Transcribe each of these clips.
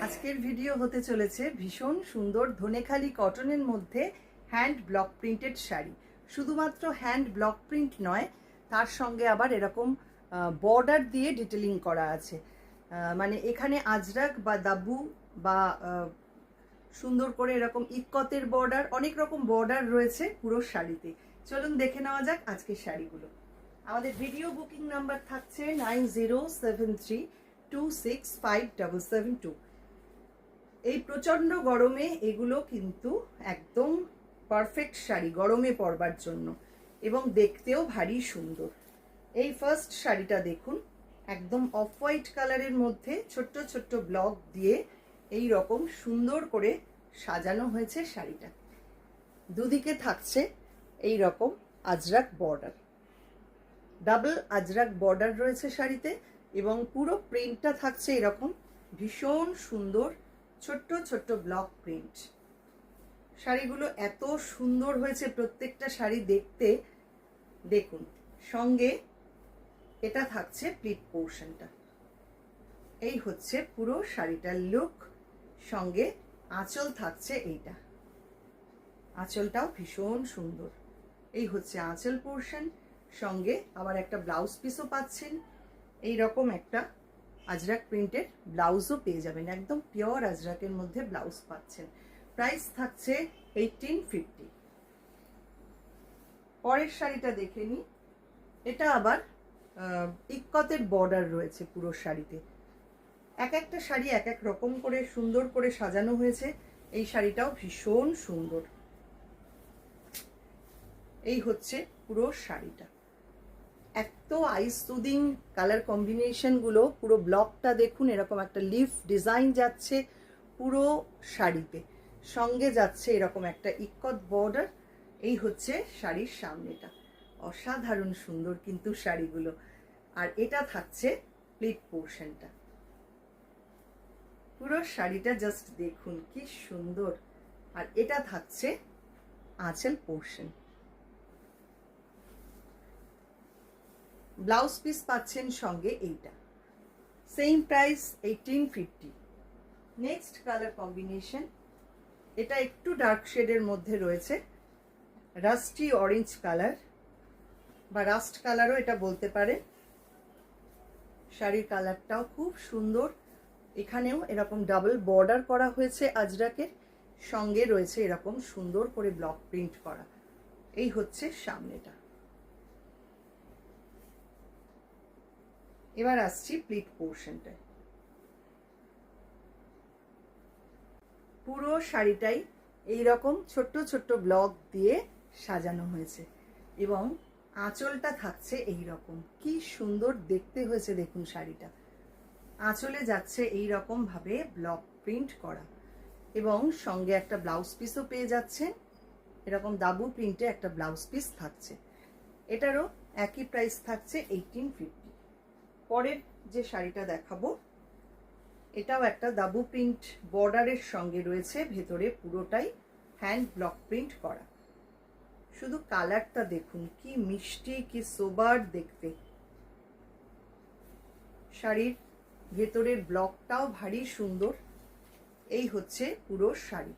আজকের ভিডিও হতে চলেছে ভীষণ সুন্দর ধনেখালি কটনের মধ্যে হ্যান্ড ব্লক প্রিন্টেড শাড়ি। শুধুমাত্র হ্যান্ড ব্লক প্রিন্ট নয়, তার সঙ্গে আবার এরকম বর্ডার দিয়ে ডিটেলিং করা আছে। মানে এখানে আজরাক বা দাবু বা সুন্দর করে এরকম ইক্কতের বর্ডার, অনেক রকম বর্ডার রয়েছে পুরো শাড়িতে। চলুন দেখে নেওয়া যাক আজকের শাড়িগুলো। আমাদের ভিডিও বুকিং নাম্বার থাকছে 9073265772। এই প্রচন্ড গরমে এগুলো কিন্তু একদম পারফেক্ট শাড়ি গরমে পরবার জন্য, এবং দেখতেও ভারী সুন্দর। এই ফার্স্ট শাড়িটা দেখুন, একদম অফ হোয়াইট কালারের মধ্যে ছোট্ট ছোট্ট ব্লক দিয়ে এই রকম সুন্দর করে সাজানো হয়েছে শাড়িটা। দুদিকে থাকছে এই রকম Ajrak border, double Ajrak border রয়েছে শাড়িতে, এবং পুরো প্রিন্টটা থাকছে এরকম ভীষণ সুন্দর ছোট্ট ছোট্ট ব্লক প্রিন্ট। শাড়িগুলো এত সুন্দর হয়েছে প্রত্যেকটা শাড়ি দেখতে। দেখুন, সঙ্গে এটা থাকছে প্লিট পোর্শনটা। এই হচ্ছে পুরো শাড়িটার লুক। সঙ্গে আঁচল থাকছে এইটা, আঁচলটাও ভীষণ সুন্দর। এই হচ্ছে আঁচল পোর্শন, সঙ্গে আবার একটা ব্লাউজ পিসও পাচ্ছেন। এই রকম একটা আজরাক প্রিন্টের ব্লাউজও পেয়ে যাবেন, একদম পিওর আজরাকের মধ্যে ব্লাউজ পাচ্ছেন। প্রাইস থাকছে 1850। পরের শাড়িটা দেখে নিই। এটা আবার ইক্কতের বর্ডার রয়েছে পুরো শাড়িতে। এক একটা শাড়ি এক এক রকম করে সুন্দর করে সাজানো হয়েছে। এই শাড়িটাও ভীষণ সুন্দর। এই হচ্ছে পুরো শাড়িটা, এত আইস সুদিং কালার কম্বিনেশনগুলো। পুরো ব্লকটা দেখুন, এরকম একটা লিফ ডিজাইন যাচ্ছে পুরো শাড়িতে, সঙ্গে যাচ্ছে এরকম একটা ইক্কত বর্ডার। এই হচ্ছে শাড়ির সামনেটা, অসাধারণ সুন্দর কিন্তু শাড়িগুলো। আর এটা থাকছে প্লিট পোর্শনটা। পুরো শাড়িটা জাস্ট দেখুন কি সুন্দর। আর এটা থাকছে আঁচল পোর্শন। ব্লাউজ পিস পাচ্ছেন সঙ্গে এইটা। Same price 1850। Next colour combination, এটা একটু ডার্ক শেডের মধ্যে রয়েছে, রাস্টি অরেঞ্জ কালার বা রাস্ট কালারও এটা বলতে পারে। শাড়ির কালারটাও খুব সুন্দর। এখানেও এরকম ডাবল বর্ডার করা হয়েছে আজরাকের, সঙ্গে রয়েছে এরকম সুন্দর করে ব্লক প্রিন্ট করা। এই হচ্ছে সামনেটা। এবার আসছি প্লিট পোর্শনটায়। পুরো শাড়িটাই এইরকম ছোট্ট ছোট্ট ব্লক দিয়ে সাজানো হয়েছে, এবং আঁচলটা থাকছে এই রকম। কি সুন্দর দেখতে হয়েছে দেখুন শাড়িটা। আঁচলে যাচ্ছে এই রকম ভাবে ব্লক প্রিন্ট করা, এবং সঙ্গে একটা ব্লাউজ পিসও পেয়ে যাচ্ছেন। এরকম দাবু প্রিন্টে একটা ব্লাউজ পিস থাকছে। এটারও একই প্রাইস থাকছে 1850। পরের যে শাড়িটা দেখাবো, এটাও একটা দাবু প্রিন্ট বর্ডারের সঙ্গে রয়েছে, ভেতরে পুরোটাই হ্যান্ড ব্লক প্রিন্ট করা। শুধু কালারটা দেখুন কি মিষ্টি, কি সোবার দেখতে। শাড়ির ভেতরের ব্লকটাও ভারী সুন্দর। এই হচ্ছে পুরো শাড়ি।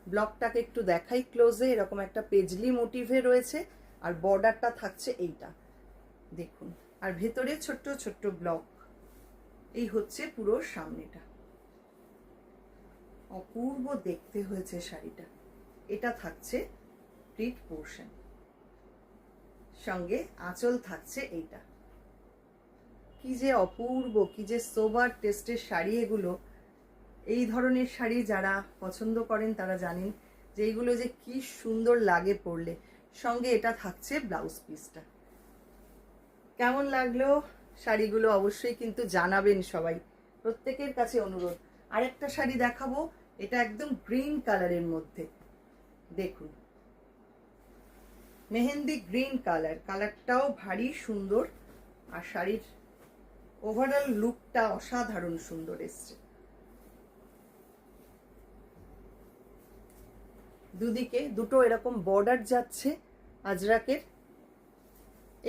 ব্লকটাকে একটু দেখাই ক্লোজে। এরকম একটা পেজলি মোটিভে রয়েছে, আর বর্ডারটা থাকছে এইটা দেখুন, আর ভেতরে ছোট্ট ছোট্ট ব্লক। এই হচ্ছে পুরো সামনেটা, অপূর্ব দেখতে হয়েছে শাড়িটা। এটা থাকছে প্লিট পোর্শন, সঙ্গে আঁচল থাকছে এইটা। কি যে অপূর্ব, কি যে সোবার টেস্টের শাড়ি এগুলো। এই ধরনের শাড়ি যারা পছন্দ করেন তারা জানেন যে এইগুলো যে কি সুন্দর লাগে পরলে। সঙ্গে এটা থাকছে ব্লাউজ পিসটা। কেমন লাগলো শাড়িগুলো অবশ্যই কিন্তু জানাবেন সবাই, প্রত্যেকের কাছে অনুরোধ। আরেকটা শাড়ি দেখাবো, এটা একদম গ্রিন কালারের মধ্যে। দেখুন, মেহেন্দি গ্রিন কালার, কালারটাও ভারী সুন্দর। আর শাড়ির ওভারঅল লুকটা অসাধারণ সুন্দর এসছে। দুদিকে দুটো এরকম বর্ডার যাচ্ছে আজরাকের।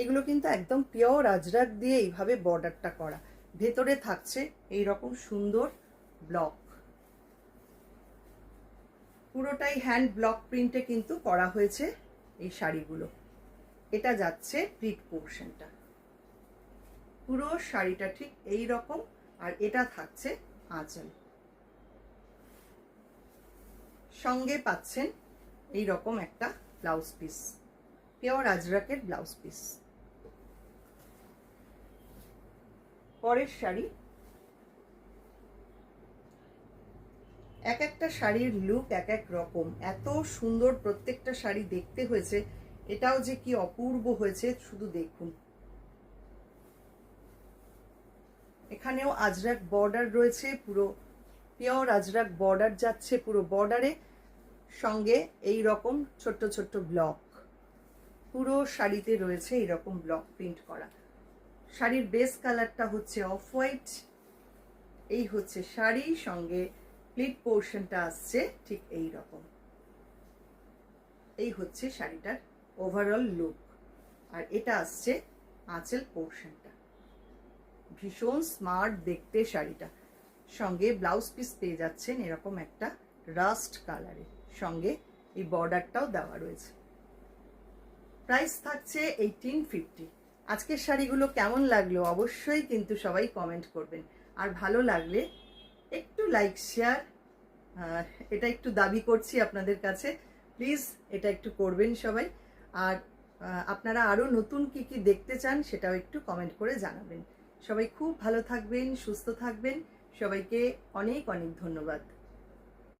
এগুলো কিন্তু একদম পিওর আজরাক দিয়ে এইভাবে বর্ডারটা করা। ভেতরে থাকছে এই রকম সুন্দর ব্লক। পুরোটাই হ্যান্ড ব্লক প্রিন্টে কিন্তু করা হয়েছে এই শাড়িগুলো। এটা যাচ্ছে প্লিট পোর্শনটা, পুরো শাড়িটা ঠিক এই রকম। আর এটা থাকছে আঁচল, সঙ্গে পাচ্ছেন এই রকম একটা ব্লাউজ পিস, পিওর আজরাকের ব্লাউজ পিস। পরের শাড়ি, এক একটা শাড়ির লুক এক এক রকম, এত সুন্দর প্রত্যেকটা শাড়ি দেখতে হয়েছে। এটাও যে কি অপূর্ব হয়েছে শুধু দেখুন। এখানেও আজরাক বর্ডার রয়েছে, পুরো পিওর আজরাক বর্ডার যাচ্ছে পুরো বর্ডারে, সঙ্গে এই রকম ছোট্ট ছোট্ট ব্লক পুরো শাড়িতে রয়েছে এই রকম ব্লক প্রিন্ট করা। শাড়ির বেস কালারটা হচ্ছে অফ হোয়াইট। এই হচ্ছে শাড়ি, সঙ্গে প্লিট পোর্শনটা আসছে ঠিক এই রকম। এই হচ্ছে শাড়িটার ওভারঅল লুক। আর এটা আসছে আঁচল পোর্শনটা, ভীষণ স্মার্ট দেখতে শাড়িটা। সঙ্গে ব্লাউজ পিস পেয়ে যাচ্ছেন এরকম একটা রাস্ট কালারে, সঙ্গে এই বর্ডারটাও দেওয়া রয়েছে। প্রাইস থাকছে 1850। আজকের শাড়িগুলো কেমন লাগলো অবশ্যই কিন্তু সবাই কমেন্ট করবেন। আর ভালো লাগলে একটু লাইক শেয়ার, এটা একটু দাবি করছি আপনাদের কাছে, প্লিজ এটা একটু করবেন সবাই। আর আপনারা আরও নতুন কি কি দেখতে চান সেটাও একটু কমেন্ট করে জানাবেন। সবাই খুব ভালো থাকবেন, সুস্থ থাকবেন। সবাইকে অনেক অনেক ধন্যবাদ।